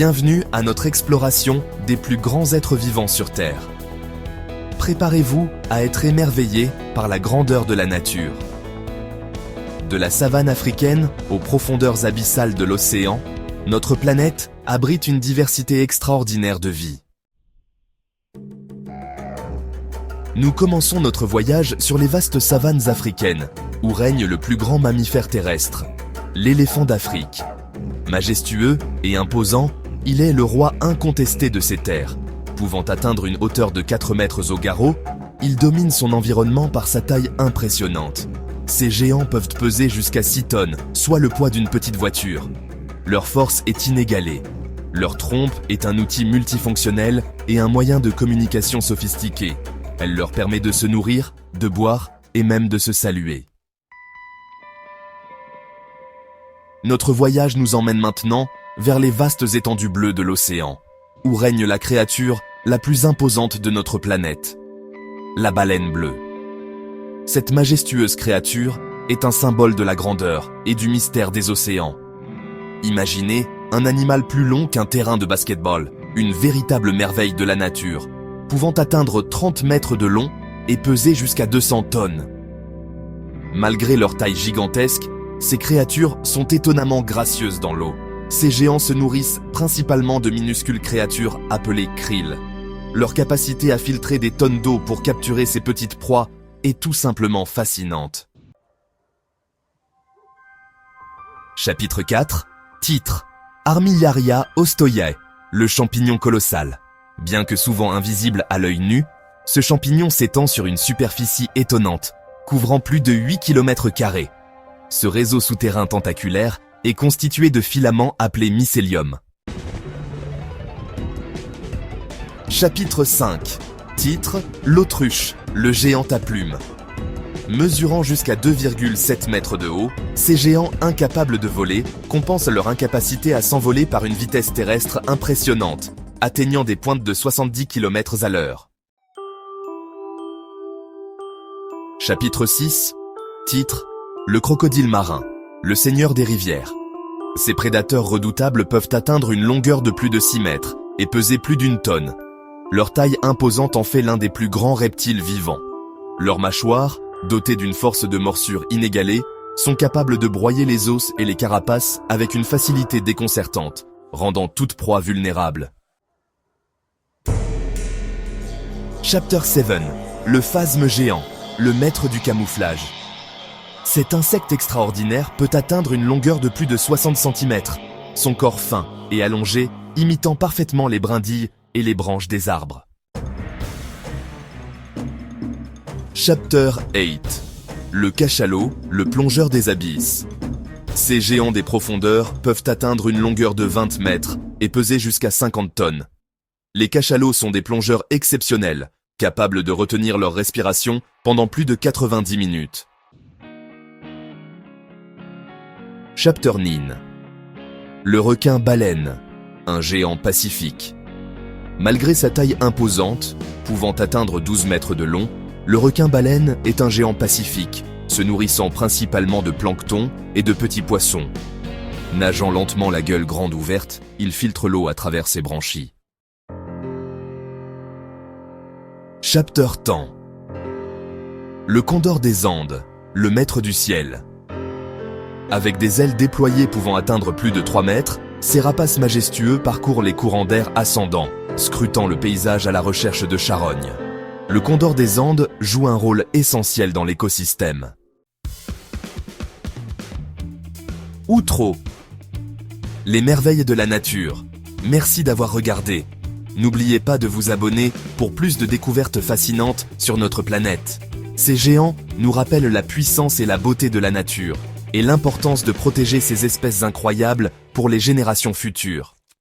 Bienvenue à notre exploration des plus grands êtres vivants sur Terre. Préparez-vous à être émerveillés par la grandeur de la nature. De la savane africaine aux profondeurs abyssales de l'océan, notre planète abrite une diversité extraordinaire de vie. Nous commençons notre voyage sur les vastes savanes africaines, où règne le plus grand mammifère terrestre, l'éléphant d'Afrique. Majestueux et imposant, il est le roi incontesté de ces terres. Pouvant atteindre une hauteur de 4 mètres au garrot, il domine son environnement par sa taille impressionnante. Ces géants peuvent peser jusqu'à 6 tonnes, soit le poids d'une petite voiture. Leur force est inégalée. Leur trompe est un outil multifonctionnel et un moyen de communication sophistiqué. Elle leur permet de se nourrir, de boire et même de se saluer. Notre voyage nous emmène maintenant vers les vastes étendues bleues de l'océan, où règne la créature la plus imposante de notre planète, la baleine bleue. Cette majestueuse créature est un symbole de la grandeur et du mystère des océans. Imaginez un animal plus long qu'un terrain de basket-ball, une véritable merveille de la nature, pouvant atteindre 30 mètres de long et peser jusqu'à 200 tonnes. Malgré leur taille gigantesque, ces créatures sont étonnamment gracieuses dans l'eau. Ces géants se nourrissent principalement de minuscules créatures appelées krill. Leur capacité à filtrer des tonnes d'eau pour capturer ces petites proies est tout simplement fascinante. Chapitre 4. Titre: Armillaria ostoyae, le champignon colossal. Bien que souvent invisible à l'œil nu, ce champignon s'étend sur une superficie étonnante, couvrant plus de 8 km². Ce réseau souterrain tentaculaire est constitué de filaments appelés mycélium. Chapitre 5. Titre: L'autruche, le géant à plumes. Mesurant jusqu'à 2,7 mètres de haut, ces géants incapables de voler compensent leur incapacité à s'envoler par une vitesse terrestre impressionnante, atteignant des pointes de 70 km/h. Chapitre 6. Titre: Le crocodile marin, le seigneur des rivières. Ces prédateurs redoutables peuvent atteindre une longueur de plus de 6 mètres et peser plus d'1 tonne. Leur taille imposante en fait l'un des plus grands reptiles vivants. Leurs mâchoires, dotées d'une force de morsure inégalée, sont capables de broyer les os et les carapaces avec une facilité déconcertante, rendant toute proie vulnérable. Chapter 7. Le phasme géant, le maître du camouflage. Cet insecte extraordinaire peut atteindre une longueur de plus de 60 cm, son corps fin et allongé, imitant parfaitement les brindilles et les branches des arbres. Chapter 8. Le cachalot, le plongeur des abysses. Ces géants des profondeurs peuvent atteindre une longueur de 20 mètres et peser jusqu'à 50 tonnes. Les cachalots sont des plongeurs exceptionnels, capables de retenir leur respiration pendant plus de 90 minutes. Chapter 9. Le requin-baleine, un géant pacifique. Malgré sa taille imposante, pouvant atteindre 12 mètres de long, le requin-baleine est un géant pacifique, se nourrissant principalement de plancton et de petits poissons. Nageant lentement la gueule grande ouverte, il filtre l'eau à travers ses branchies. Chapter 10. Le condor des Andes, le maître du ciel. Avec des ailes déployées pouvant atteindre plus de 3 mètres, ces rapaces majestueux parcourent les courants d'air ascendants, scrutant le paysage à la recherche de charognes. Le condor des Andes joue un rôle essentiel dans l'écosystème. Outro. Les merveilles de la nature. Merci d'avoir regardé. N'oubliez pas de vous abonner pour plus de découvertes fascinantes sur notre planète. Ces géants nous rappellent la puissance et la beauté de la nature, et l'importance de protéger ces espèces incroyables pour les générations futures.